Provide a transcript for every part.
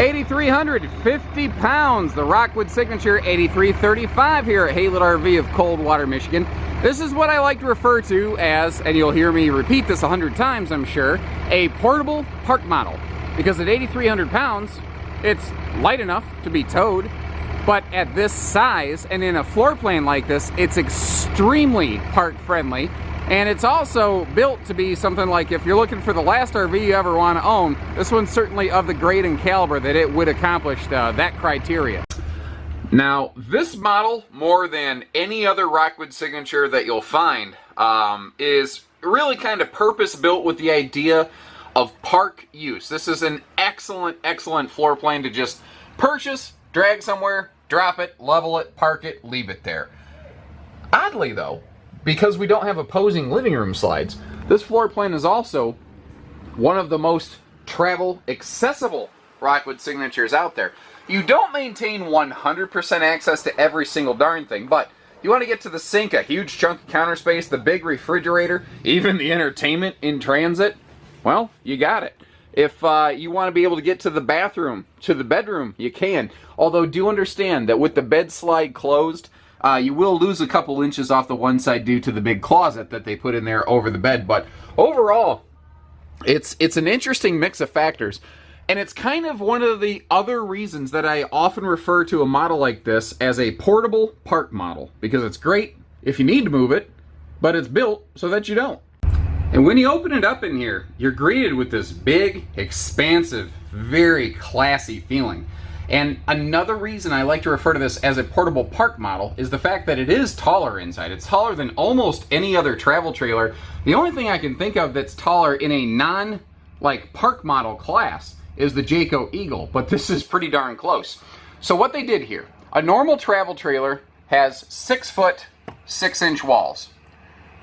8,350 pounds, the Rockwood Signature 8335 here at Haylett RV of Coldwater, Michigan. This is what I like to refer to as, and you'll hear me repeat this 100 times I'm sure, a portable park model. Because at 8,300 pounds, it's light enough to be towed, but at this size and in a floor plan like this, it's extremely park friendly. And it's also built to be something like, if you're looking for the last RV you ever want to own, this one's certainly of the grade and caliber that it would accomplish that criteria. Now, this model, more than any other Rockwood Signature that you'll find, is really kind of purpose-built with the idea of park use. This is an excellent, excellent floor plan to just purchase, drag somewhere, drop it, level it, park it, leave it there. Oddly, though, because we don't have opposing living room slides, this floor plan is also one of the most travel accessible Rockwood Signatures out there. You don't maintain 100% access to every single darn thing, but you want to get to the sink, a huge chunk of counter space, the big refrigerator, even the entertainment in transit, well, you got it. If you want to be able to get to the bathroom, to the bedroom, you can. Although do understand that with the bed slide closed, you will lose a couple inches off the one side due to the big closet that they put in there over the bed. But overall, it's an interesting mix of factors. And it's kind of one of the other reasons that I often refer to a model like this as a portable park model. Because it's great if you need to move it, but it's built so that you don't. And when you open it up in here, you're greeted with this big, expansive, very classy feeling. And another reason I like to refer to this as a portable park model is the fact that it is taller inside. It's taller than almost any other travel trailer. The only thing I can think of that's taller in a park model class is the Jayco Eagle, but this is pretty darn close. So what they did here, a normal travel trailer has 6-foot, 6-inch walls.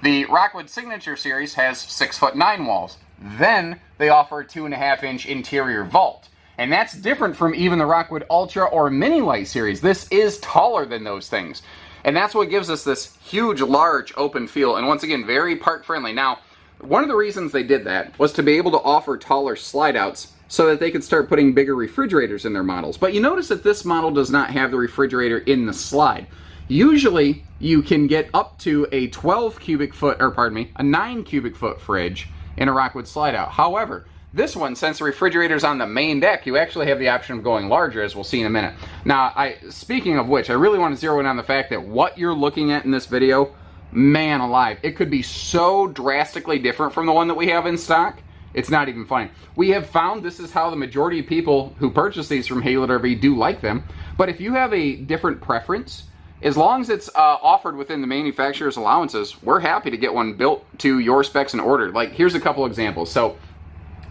The Rockwood Signature Series has 6'9" walls. Then they offer a 2.5-inch interior vault. And that's different from even the Rockwood Ultra or Mini Lite series. This is taller than those things. And that's what gives us this huge, large, open feel. And once again, very park friendly. Now, one of the reasons they did that was to be able to offer taller slide outs so that they could start putting bigger refrigerators in their models. But you notice that this model does not have the refrigerator in the slide. Usually, you can get up to a 9 cubic foot fridge in a Rockwood slide out. However, this one, since the refrigerator's on the main deck, you actually have the option of going larger, as we'll see in a minute. Now, speaking of which, I really want to zero in on the fact that what you're looking at in this video, man alive, it could be so drastically different from the one that we have in stock. It's not even funny. We have found this is how the majority of people who purchase these from Haylett RV do like them. But if you have a different preference, as long as it's offered within the manufacturer's allowances, we're happy to get one built to your specs and ordered. Like, here's a couple examples. So,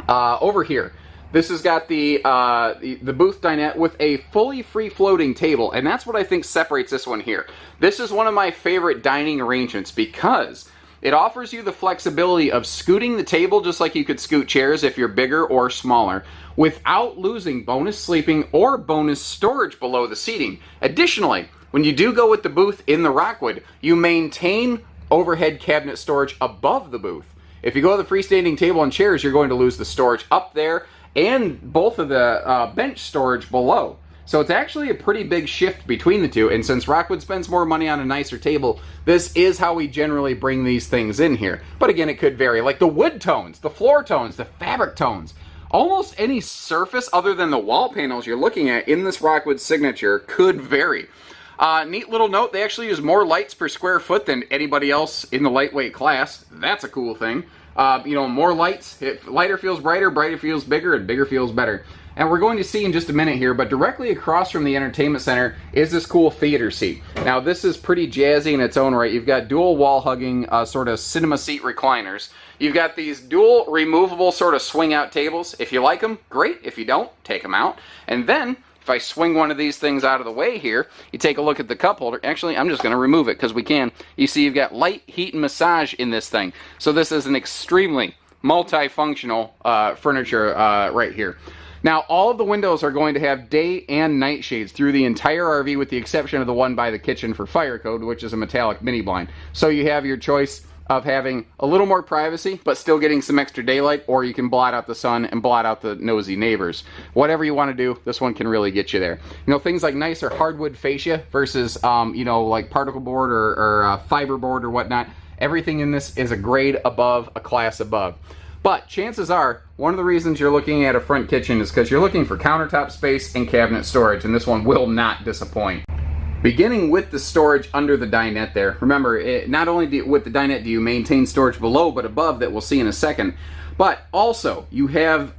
over here, this has got the booth dinette with a fully free-floating table, and that's what I think separates this one here. This is one of my favorite dining arrangements because it offers you the flexibility of scooting the table just like you could scoot chairs if you're bigger or smaller, without losing bonus sleeping or bonus storage below the seating. Additionally, when you do go with the booth in the Rockwood, you maintain overhead cabinet storage above the booth. If you go to the freestanding table and chairs, you're going to lose the storage up there and both of the bench storage below. So it's actually a pretty big shift between the two, and since Rockwood spends more money on a nicer table, this is how we generally bring these things in here. But again, it could vary. Like the wood tones, the floor tones, the fabric tones, almost any surface other than the wall panels you're looking at in this Rockwood Signature could vary. Neat little note, they actually use more lights per square foot than anybody else in the lightweight class. That's a cool thing. More lights, lighter feels brighter, brighter feels bigger, and bigger feels better. And we're going to see in just a minute here, but directly across from the entertainment center is this cool theater seat. Now, this is pretty jazzy in its own right. You've got dual wall-hugging sort of cinema seat recliners. You've got these dual removable sort of swing-out tables. If you like them, great. If you don't, take them out. And then, if I swing one of these things out of the way here, you take a look at the cup holder. Actually, I'm just going to remove it because we can. You see you've got light, heat, and massage in this thing. So this is an extremely multifunctional furniture right here. Now, all of the windows are going to have day and night shades through the entire RV with the exception of the one by the kitchen for fire code, which is a metallic mini blind. So you have your choice of having a little more privacy, but still getting some extra daylight, or you can blot out the sun and blot out the nosy neighbors. Whatever you want to do, this one can really get you there. You know, things like nicer hardwood fascia versus, you know, like particle board or fiber board or whatnot. Everything in this is a grade above, a class above. But chances are, one of the reasons you're looking at a front kitchen is because you're looking for countertop space and cabinet storage, and this one will not disappoint. Beginning with the storage under the dinette there. Remember, not only with the dinette do you maintain storage below, but above, that we'll see in a second. But also, you have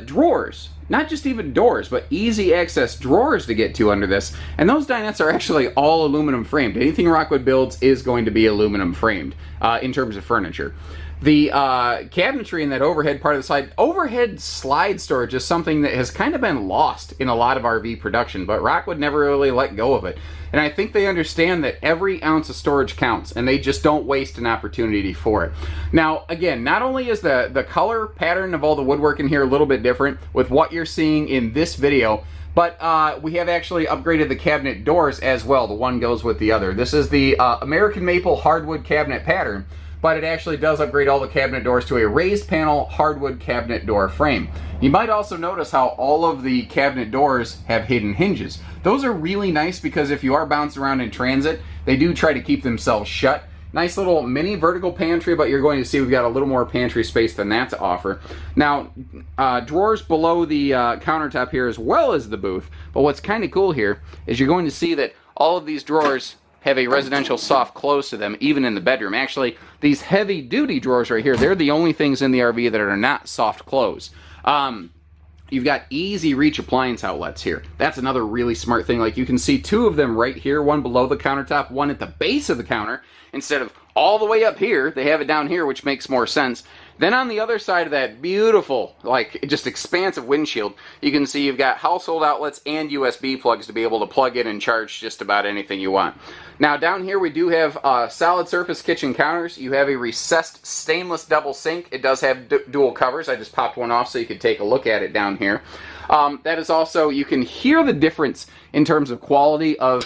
drawers. Not just even doors, but easy access drawers to get to under this. And those dinettes are actually all aluminum framed. Anything Rockwood builds is going to be aluminum framed in terms of furniture. The cabinetry in that overhead part of the slide, overhead slide storage is something that has kind of been lost in a lot of RV production, but Rockwood never really let go of it. And I think they understand that every ounce of storage counts, and they just don't waste an opportunity for it. Now, again, not only is the color pattern of all the woodwork in here a little bit different with what you're seeing in this video, but we have actually upgraded the cabinet doors as well. The one goes with the other. This is the American Maple hardwood cabinet pattern, but it actually does upgrade all the cabinet doors to a raised panel hardwood cabinet door frame. You might also notice how all of the cabinet doors have hidden hinges. Those are really nice because if you are bouncing around in transit, they do try to keep themselves shut. Nice little mini vertical pantry, but you're going to see we've got a little more pantry space than that to offer. Now, drawers below the countertop here as well as the booth, but what's kind of cool here is you're going to see that all of these drawers have a residential soft close to them, even in the bedroom. Actually, these heavy-duty drawers right here, they're the only things in the RV that are not soft close. You've got easy reach appliance outlets here. That's another really smart thing. Like, you can see two of them right here, one below the countertop, one at the base of the counter. Instead of all the way up here, they have it down here, which makes more sense. Then on the other side of that beautiful, like, just expansive windshield, you can see you've got household outlets and USB plugs to be able to plug in and charge just about anything you want. Now down here we do have solid surface kitchen counters. You have a recessed stainless double sink. It does have dual covers. I just popped one off so you could take a look at it down here. That is also, you can hear the difference in terms of quality of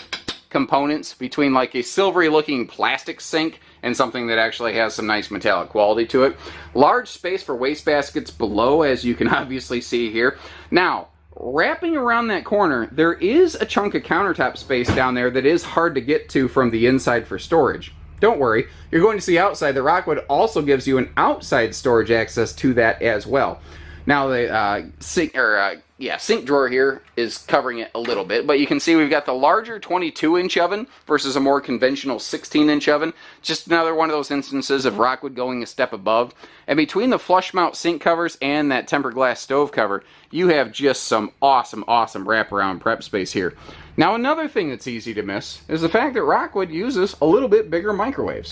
components between like a silvery looking plastic sink and something that actually has some nice metallic quality to it. Large space for waste baskets below, as you can obviously see here. Now, wrapping around that corner, there is a chunk of countertop space down there that is hard to get to from the inside for storage. Don't worry, you're going to see outside that Rockwood also gives you an outside storage access to that as well. Now the sink drawer here is covering it a little bit, but you can see we've got the larger 22-inch oven versus a more conventional 16-inch oven. Just another one of those instances of Rockwood going a step above. And between the flush mount sink covers and that tempered glass stove cover, you have just some awesome, awesome wraparound prep space here. Now another thing that's easy to miss is the fact that Rockwood uses a little bit bigger microwaves.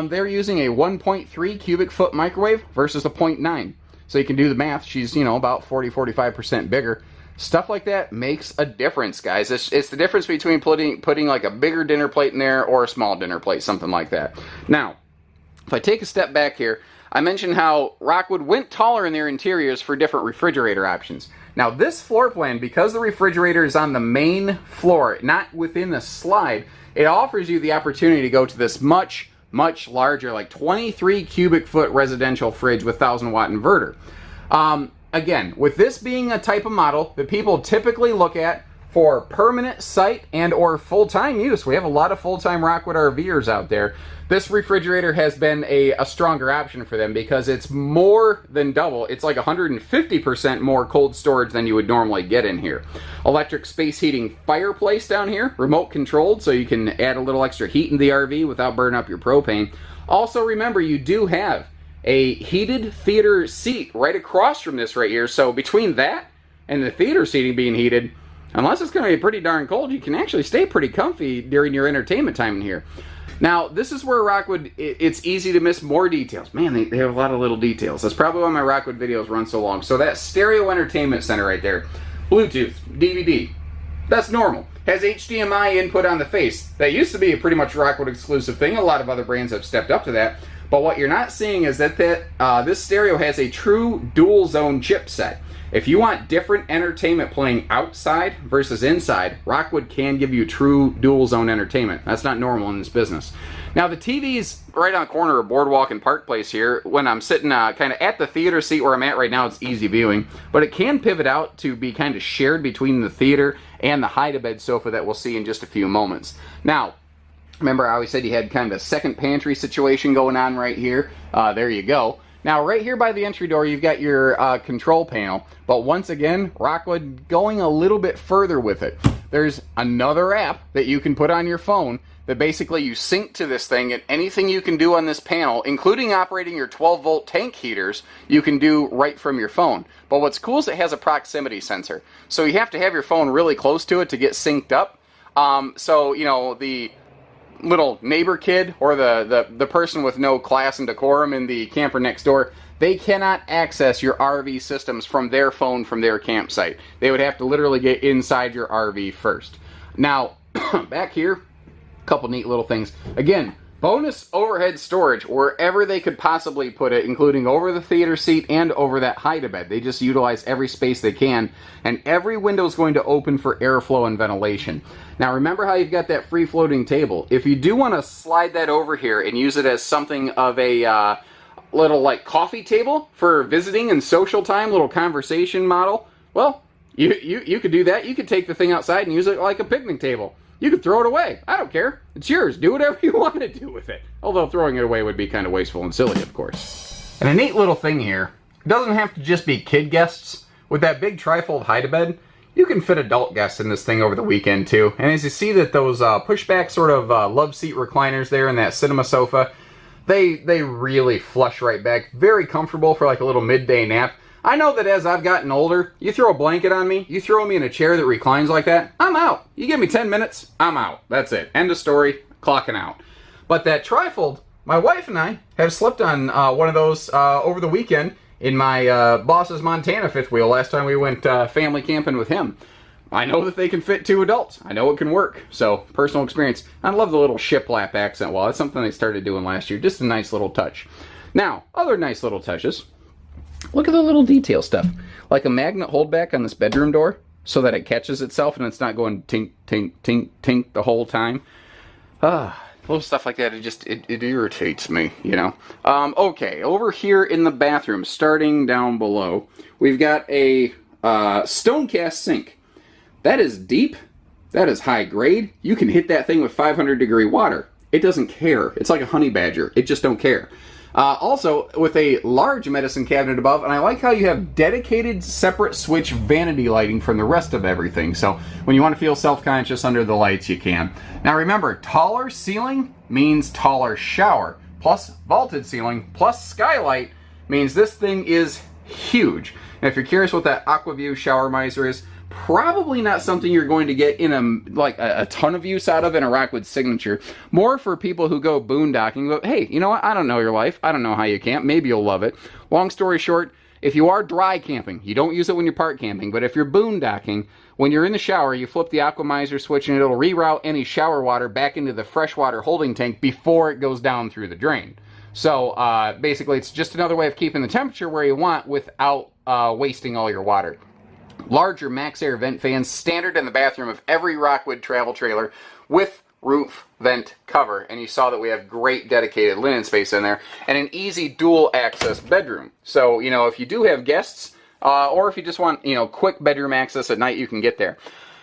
They're using a 1.3 cubic foot microwave versus a 0.9. So you can do the math. She's, you know, about 40-45% bigger. Stuff like that makes a difference, guys. It's the difference between putting like a bigger dinner plate in there or a small dinner plate, something like that. Now, if I take a step back here, I mentioned how Rockwood went taller in their interiors for different refrigerator options. Now, this floor plan, because the refrigerator is on the main floor, not within the slide, it offers you the opportunity to go to this much larger, like 23 cubic foot residential fridge with 1,000-watt inverter. Again, with this being a type of model that people typically look at for permanent site and or full-time use, we have a lot of full-time Rockwood RVers out there, this refrigerator has been a stronger option for them because it's more than double. It's like 150% more cold storage than you would normally get in here. Electric space heating fireplace down here, remote controlled, so you can add a little extra heat in the RV without burning up your propane. Also remember, you do have a heated theater seat right across from this right here, so between that and the theater seating being heated, unless it's going to be pretty darn cold, you can actually stay pretty comfy during your entertainment time in here. Now, this is where Rockwood, it's easy to miss more details. Man, they have a lot of little details. That's probably why my Rockwood videos run so long. So that stereo entertainment center right there, Bluetooth, DVD, that's normal. Has HDMI input on the face. That used to be a pretty much Rockwood exclusive thing. A lot of other brands have stepped up to that. But what you're not seeing is that this stereo has a true dual zone chipset. If you want different entertainment playing outside versus inside, Rockwood can give you true dual zone entertainment. That's not normal in this business. Now the TV's right on the corner of Boardwalk and Park Place here. When I'm sitting kind of at the theater seat where I'm at right now, it's easy viewing, but it can pivot out to be kind of shared between the theater and the hide-a-bed sofa that we'll see in just a few moments. Now, remember I always said you had kind of a second pantry situation going on right here. There you go. Now right here by the entry door you've got your control panel, but once again Rockwood going a little bit further with it. There's another app that you can put on your phone that basically you sync to this thing, and anything you can do on this panel, including operating your 12-volt tank heaters, you can do right from your phone. But what's cool is it has a proximity sensor. So you have to have your phone really close to it to get synced up. So, you know, the little neighbor kid or the person with no class and decorum in the camper next door, they cannot access your RV systems from their phone from their campsite. They would have to literally get inside your RV first. Now, back here, couple neat little things. Again, bonus overhead storage wherever they could possibly put it, including over the theater seat and over that hide-a-bed. They just utilize every space they can, and every window is going to open for airflow and ventilation. Now remember how you've got that free floating table. If you do want to slide that over here and use it as something of a little like coffee table for visiting and social time, little conversation model, well, you could do that. You could take the thing outside and use it like a picnic table. You could throw it away. I don't care. It's yours. Do whatever you want to do with it. Although throwing it away would be kind of wasteful and silly, of course. And a neat little thing here, it doesn't have to just be kid guests. With that big trifold hide-a-bed, you can fit adult guests in this thing over the weekend too. And as you see that those pushback sort of love seat recliners there in that cinema sofa, they really flush right back. Very comfortable for like a little midday nap. I know that as I've gotten older, you throw a blanket on me, you throw me in a chair that reclines like that, I'm out. You give me 10 minutes, I'm out. That's it. End of story, clocking out. But that trifold, my wife and I have slept on one of those over the weekend in my boss's Montana fifth wheel last time we went family camping with him. I know that they can fit 2 adults. I know it can work. So, personal experience. I love the little shiplap accent wall. That's something they started doing last year. Just a nice little touch. Now, other nice little touches. Look at the little detail stuff. Like a magnet holdback on this bedroom door so that it catches itself and it's not going tink, tink, tink, tink the whole time. Little stuff like that, it irritates me, you know. Okay, over here in the bathroom, starting down below, we've got a stone cast sink. That is deep. That is high grade. You can hit that thing with 500-degree water. It doesn't care. It's like a honey badger. It just don't care. Also, with a large medicine cabinet above, and I like how you have dedicated separate switch vanity lighting from the rest of everything. So when you want to feel self-conscious under the lights, you can. Now remember, taller ceiling means taller shower, plus vaulted ceiling, plus skylight means this thing is huge. And if you're curious what that AquaView shower miser is, probably not something you're going to get in a ton of use out of in a Rockwood Signature. More for people who go boondocking. But hey, you know what? I don't know your life. I don't know how you camp. Maybe you'll love it. Long story short, if you are dry camping, you don't use it when you're park camping. But if you're boondocking, when you're in the shower, you flip the Aquamizer switch and it'll reroute any shower water back into the freshwater holding tank before it goes down through the drain. So basically, it's just another way of keeping the temperature where you want without wasting all your water. Larger MaxxAir vent fans, standard in the bathroom of every Rockwood travel trailer with roof vent cover. And you saw that we have great dedicated linen space in there and an easy dual access bedroom. So, you know, if you do have guests or if you just want, you know, quick bedroom access at night, you can get there.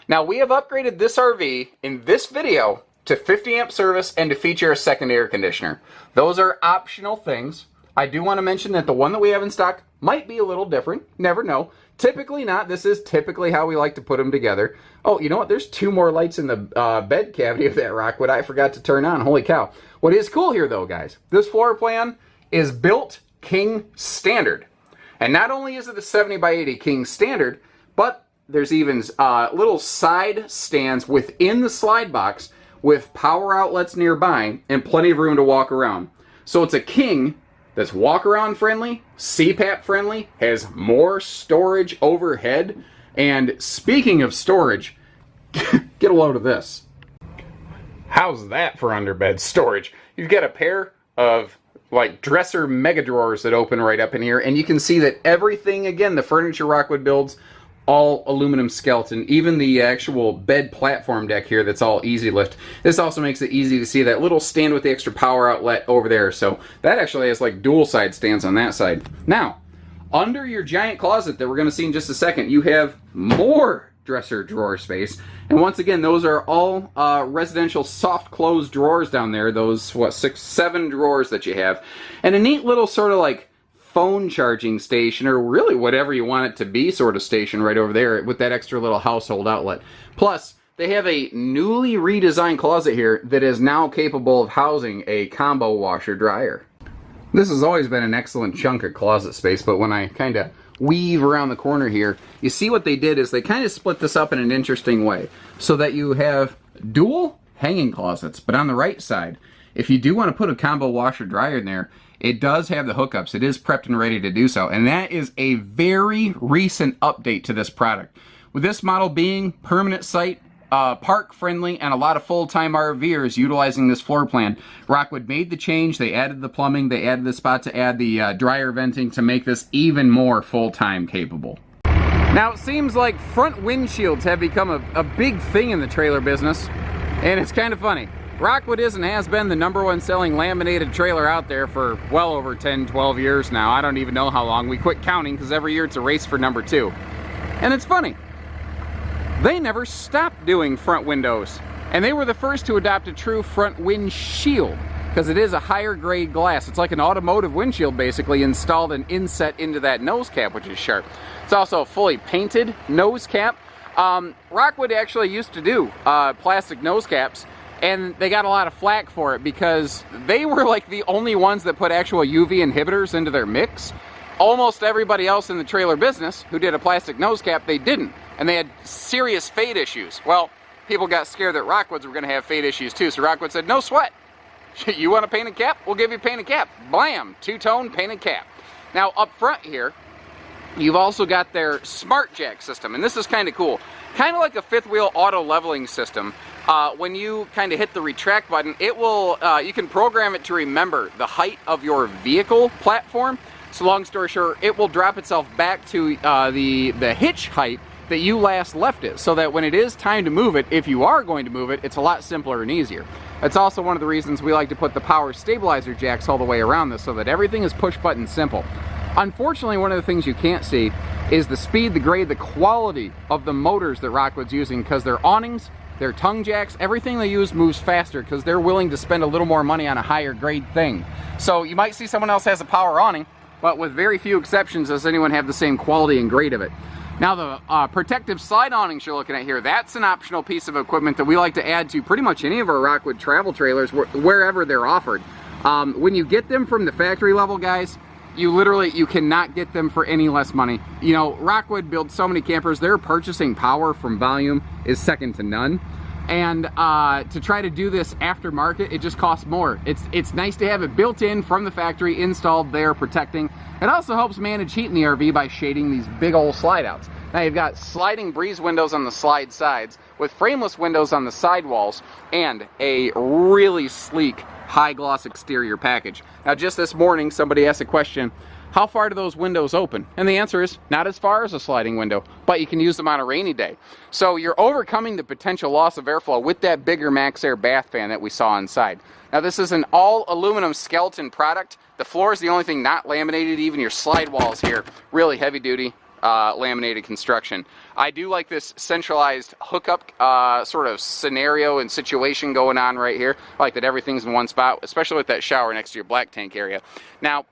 Now, we have upgraded this RV in this video to 50 amp service and to feature a second air conditioner. Those are optional things. I do want to mention that the one that we have in stock might be a little different. Never know. Typically not. This is typically how we like to put them together. Oh, you know what? There's 2 more lights in the bed cavity of that Rockwood I forgot to turn on. Holy cow. What is cool here, though, guys, this floor plan is built king standard. And not only is it a 70 by 80 king standard, but there's even little side stands within the slide box with power outlets nearby and plenty of room to walk around. So it's a king that's walk-around friendly, CPAP friendly, has more storage overhead, and speaking of storage, get a load of this. How's that for underbed storage? You've got a pair of like dresser mega drawers that open right up in here, and you can see that everything, again, the furniture Rockwood builds, all aluminum skeleton, even the actual bed platform deck here that's all easy lift. This also makes it easy to see that little stand with the extra power outlet over there, so that actually has like dual side stands on that side. Now, under your giant closet that we're going to see in just a second, you have more dresser drawer space, and once again, those are all residential soft close drawers down there, those, what, 6, 7 drawers that you have, and a neat little sort of like phone charging station, or really whatever you want it to be sort of station right over there with that extra little household outlet. Plus, they have a newly redesigned closet here that is now capable of housing a combo washer dryer. This has always been an excellent chunk of closet space, but when I kind of weave around the corner here, you see what they did is they kind of split this up in an interesting way so that you have dual hanging closets, but on the right side, if you do want to put a combo washer dryer in there, it does have the hookups. It is prepped and ready to do so. And that is a very recent update to this product. With this model being permanent site, park friendly, and a lot of full-time RVers utilizing this floor plan, Rockwood made the change. They added the plumbing. They added the spot to add the dryer venting to make this even more full-time capable. Now, it seems like front windshields have become a big thing in the trailer business. And it's kind of funny. Rockwood is and has been the #1 selling laminated trailer out there for well over 10, 12 years now. I don't even know how long. We quit counting because every year it's a race for #2. And it's funny. They never stopped doing front windows. And they were the first to adopt a true front windshield because it is a higher grade glass. It's like an automotive windshield basically installed and inset into that nose cap, which is sharp. It's also a fully painted nose cap. Rockwood actually used to do plastic nose caps, and they got a lot of flack for it because they were like the only ones that put actual UV inhibitors into their mix. Almost everybody else in the trailer business who did a plastic nose cap, they didn't. And they had serious fade issues. Well, people got scared that Rockwoods were going to have fade issues too, so Rockwood said, no sweat. You want a painted cap? We'll give you a painted cap. Blam! Two-tone painted cap. Now, up front here, you've also got their Smart Jack system, and this is kind of cool. Kind of like a fifth wheel auto leveling system. When you kind of hit the retract button, it will, you can program it to remember the height of your vehicle platform. So long story short, it will drop itself back to the hitch height that you last left it, so that when it is time to move it, if you are going to move it, it's a lot simpler and easier. That's also one of the reasons we like to put the power stabilizer jacks all the way around this, so that everything is push button simple. Unfortunately, one of the things you can't see is the speed, the grade, the quality of the motors that Rockwood's using, because their awnings, their tongue jacks, everything they use moves faster because they're willing to spend a little more money on a higher grade thing. So you might see someone else has a power awning, but with very few exceptions does anyone have the same quality and grade of it. Now the protective slide awnings you're looking at here, that's an optional piece of equipment that we like to add to pretty much any of our Rockwood travel trailers wherever they're offered. When you get them from the factory level, guys, you cannot get them for any less money. You know, Rockwood builds so many campers, their purchasing power from volume is second to none. And to try to do this aftermarket, it just costs more. It's nice to have it built in from the factory, installed there, protecting. It also helps manage heat in the RV by shading these big old slide outs. Now you've got sliding breeze windows on the slide sides with frameless windows on the side walls and a really sleek high gloss exterior package. Now just this morning somebody asked a question, how far do those windows open? And the answer is not as far as a sliding window, but you can use them on a rainy day. So you're overcoming the potential loss of airflow with that bigger MaxxAir bath fan that we saw inside. Now this is an all aluminum skeleton product. The floor is the only thing not laminated, even your slide walls here, really heavy duty laminated construction. I do like this centralized hookup sort of scenario and situation going on right here. I like that everything's in one spot, especially with that shower next to your black tank area. Now,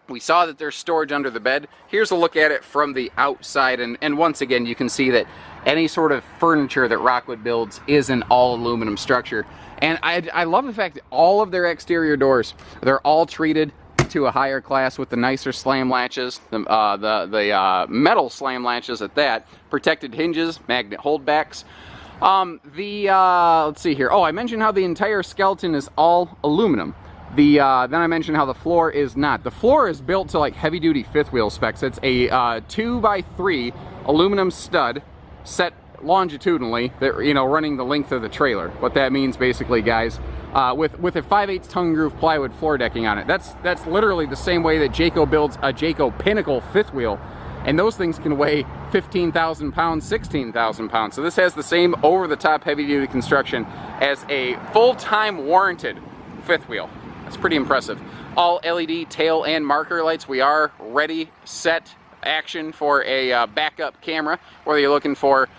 we saw that there's storage under the bed. Here's a look at it from the outside, and once again you can see that any sort of furniture that Rockwood builds is an all aluminum structure. And I love the fact that all of their exterior doors, they're all treated to a higher class with the nicer slam latches, the metal slam latches at that, protected hinges, magnet holdbacks. Let's see here. Oh, I mentioned how the entire skeleton is all aluminum. Then I mentioned how the floor is not. The floor is built to like heavy-duty fifth wheel specs. It's a 2x3 aluminum stud set longitudinally, you know, running the length of the trailer. What that means basically, guys, with a 5/8 tongue groove plywood floor decking on it. That's literally the same way that Jayco builds a Jayco Pinnacle fifth wheel, and those things can weigh 15,000 pounds, 16,000 pounds. So this has the same over-the-top heavy-duty construction as a full-time warranted fifth wheel. That's pretty impressive. All LED tail and marker lights. We are ready, set, action for a backup camera, whether you're looking for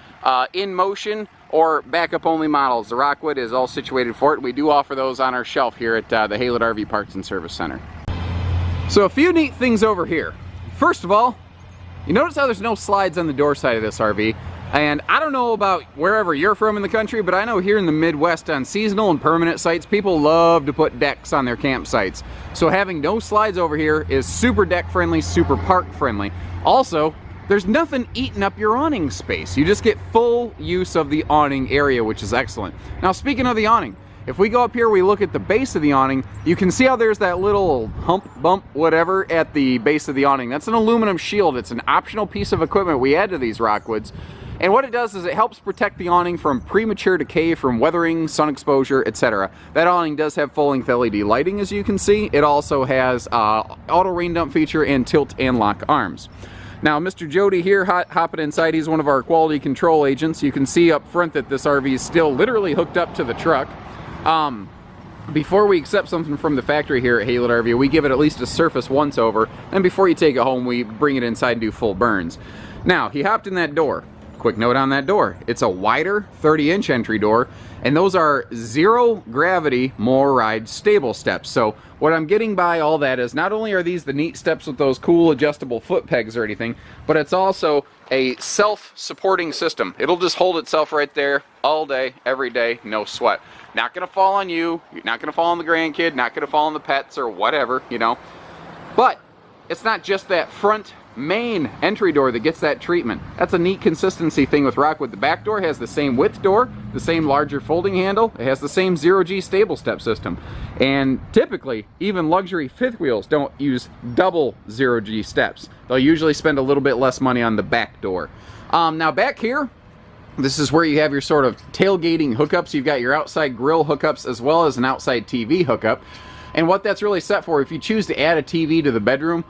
in motion or backup only models. The Rockwood is all situated for it. We do offer those on our shelf here at the Haylett RV Parts and Service Center. So a few neat things over here. First of all, you notice how there's no slides on the door side of this RV. And I don't know about wherever you're from in the country, but I know here in the Midwest on seasonal and permanent sites, people love to put decks on their campsites. So having no slides over here is super deck friendly, super park friendly. Also, there's nothing eating up your awning space. You just get full use of the awning area, which is excellent. Now, speaking of the awning, if we go up here, we look at the base of the awning, you can see how there's that little hump, bump, whatever at the base of the awning. That's an aluminum shield. It's an optional piece of equipment we add to these Rockwoods. And what it does is it helps protect the awning from premature decay, from weathering, sun exposure, etc. That awning does have full-length LED lighting, as you can see. It also has auto rain dump feature and tilt and lock arms. Now, Mr. Jody here, hopping inside, he's one of our quality control agents. You can see up front that this RV is still literally hooked up to the truck. Before we accept something from the factory here at Haylett RV, we give it at least a surface once over, and before you take it home, we bring it inside and do full burns. Now, he hopped in that door. Quick note on that door. It's a wider 30-inch entry door, and those are zero gravity MaxxAir stable steps. So what I'm getting by all that is not only are these the neat steps with those cool adjustable foot pegs or anything, but it's also a self-supporting system. It'll just hold itself right there all day, every day, no sweat. Not gonna fall on you, not gonna fall on the grandkid, not gonna fall on the pets or whatever, you know. But it's not just that front main entry door that gets that treatment. That's a neat consistency thing with Rockwood. The back door has the same width door, the same larger folding handle, it has the same 0G stable step system. And typically, even luxury fifth wheels don't use double 0G steps. They'll usually spend a little bit less money on the back door. Now back here, this is where you have your sort of tailgating hookups. You've got your outside grill hookups as well as an outside TV hookup. And what that's really set for, if you choose to add a TV to the bedroom,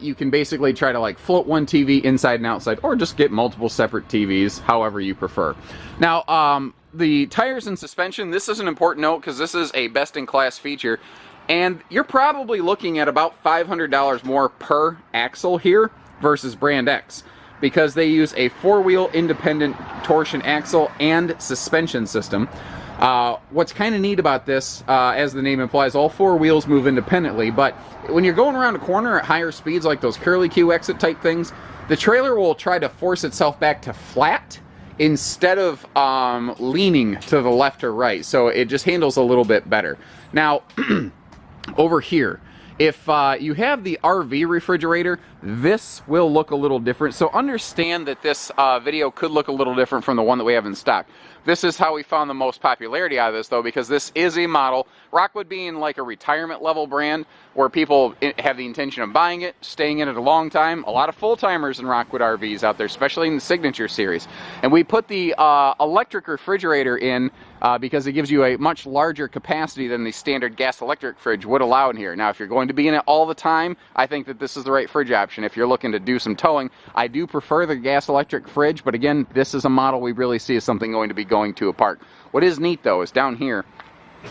you can basically try to like float one TV inside and outside, or just get multiple separate TVs, however you prefer. Now, the tires and suspension, this is an important note because this is a best-in-class feature, and you're probably looking at about $500 more per axle here versus Brand X, because they use a four-wheel independent torsion axle and suspension system. What's kind of neat about this, as the name implies, all four wheels move independently, but when you're going around a corner at higher speeds, like those curlicue exit type things, the trailer will try to force itself back to flat instead of leaning to the left or right, so it just handles a little bit better. Now, over here, if you have the RV refrigerator, this will look a little different. So understand that this video could look a little different from the one that we have in stock. This is how we found the most popularity out of this, though, because this is a model, Rockwood being like a retirement level brand where people have the intention of buying it, staying in it a long time. A lot of full-timers in Rockwood RVs out there, especially in the Signature series. And we put the electric refrigerator in because it gives you a much larger capacity than the standard gas electric fridge would allow in here. Now, if you're going to be in it all the time, I think that this is the right fridge option. If you're looking to do some towing, I do prefer the gas electric fridge, but again, this is a model we really see as something going to be going to a park. What is neat, though, is down here,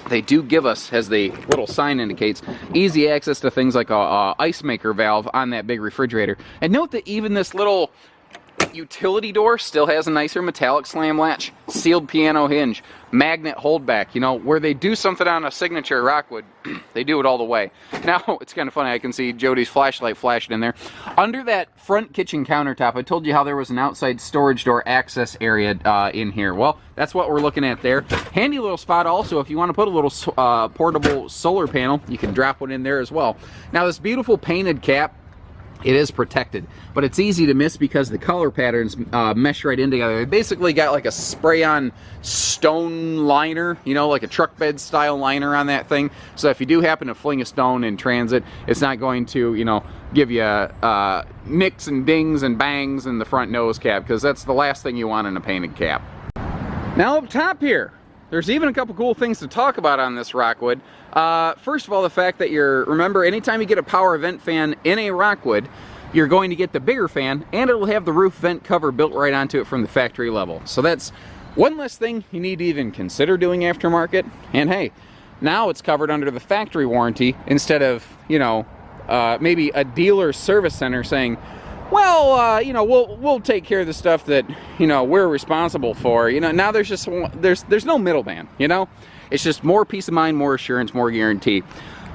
they do give us, as the little sign indicates, easy access to things like a ice maker valve on that big refrigerator. And note that even this little utility door still has a nicer metallic slam latch, sealed piano hinge, magnet holdback. You know, where they do something on a Signature Rockwood, they do it all the way. Now, it's kind of funny, I can see Jody's flashlight flashing in there. Under that front kitchen countertop, I told you how there was an outside storage door access area in here. Well, that's what we're looking at there. Handy little spot also, if you want to put a little portable solar panel, you can drop one in there as well. Now, this beautiful painted cap, it is protected, but it's easy to miss because the color patterns mesh right in together. They basically got like a spray-on stone liner, you know, like a truck bed style liner on that thing. So if you do happen to fling a stone in transit, it's not going to, you know, give you nicks and dings and bangs in the front nose cap, because that's the last thing you want in a painted cap. Now up top here, there's even a couple cool things to talk about on this Rockwood. First of all, the fact that remember, anytime you get a power vent fan in a Rockwood, you're going to get the bigger fan, and it'll have the roof vent cover built right onto it from the factory level. So that's one less thing you need to even consider doing aftermarket. And hey, now it's covered under the factory warranty instead of, you know, maybe a dealer service center saying, well, you know, we'll take care of the stuff that, you know, we're responsible for. You know, now there's just there's no middleman. You know, it's just more peace of mind, more assurance, more guarantee.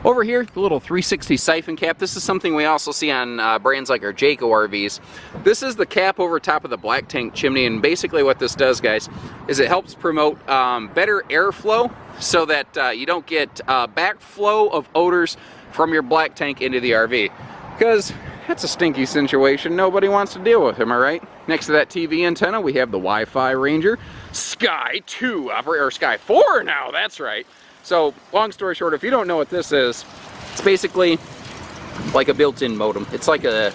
Over here, the little 360 siphon cap. This is something we also see on brands like our Jayco RVs. This is the cap over top of the black tank chimney, and basically what this does, guys, is it helps promote better airflow so that you don't get backflow of odors from your black tank into the RV, because that's a stinky situation nobody wants to deal with, am I right? Next to that TV antenna, we have the Wi-Fi Ranger Sky 2, or Sky 4 now, that's right. So, long story short, if you don't know what this is, it's basically like a built-in modem. It's like a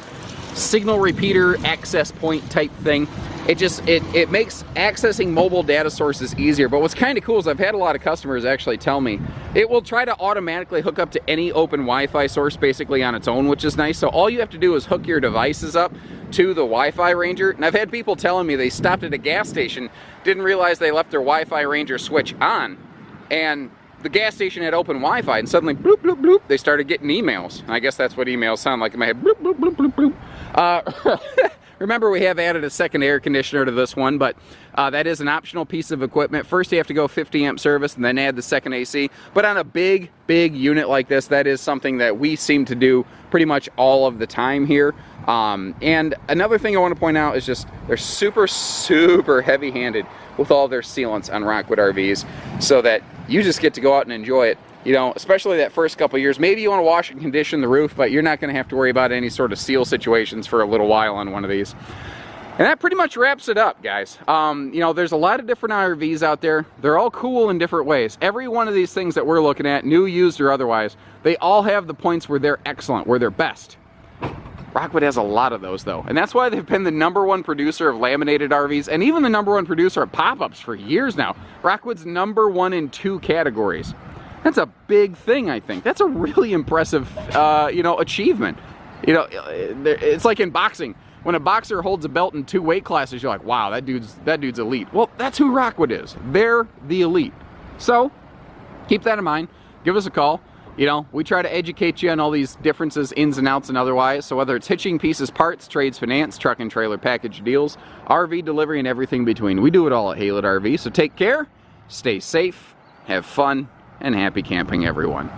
signal repeater access point type thing. It makes accessing mobile data sources easier. But what's kind of cool is I've had a lot of customers actually tell me it will try to automatically hook up to any open Wi-Fi source basically on its own, which is nice. So all you have to do is hook your devices up to the Wi-Fi Ranger. And I've had people telling me they stopped at a gas station, didn't realize they left their Wi-Fi Ranger switch on, and the gas station had open Wi-Fi, and suddenly, bloop, bloop, bloop, they started getting emails. I guess that's what emails sound like in my head. Bloop, bloop, bloop, bloop, bloop. Remember, we have added a second air conditioner to this one, but that is an optional piece of equipment. First, you have to go 50 amp service and then add the second AC. But on a big unit like this, that is something that we seem to do pretty much all of the time here. And another thing I want to point out is just they're super heavy-handed with all their sealants on Rockwood RVs, so that you just get to go out and enjoy it. You know, especially that first couple years. Maybe you want to wash and condition the roof, but you're not going to have to worry about any sort of seal situations for a little while on one of these. And that pretty much wraps it up, guys. You know, there's a lot of different RVs out there. They're all cool in different ways. Every one of these things that we're looking at, new, used, or otherwise, they all have the points where they're excellent, where they're best. Rockwood has a lot of those, though, and that's why they've been the #1 producer of laminated RVs, and even the #1 producer of pop-ups for years now. Rockwood's #1 in 2 categories. That's a big thing, I think. That's a really impressive, you know, achievement. You know, it's like in boxing. When a boxer holds a belt in 2 weight classes, you're like, wow, that dude's elite. Well, that's who Rockwood is. They're the elite. So, keep that in mind. Give us a call. You know, we try to educate you on all these differences, ins and outs and otherwise. So whether it's hitching, pieces, parts, trades, finance, truck and trailer package deals, RV delivery, and everything between, we do it all at Lite RV. So take care, stay safe, have fun, and happy camping, everyone.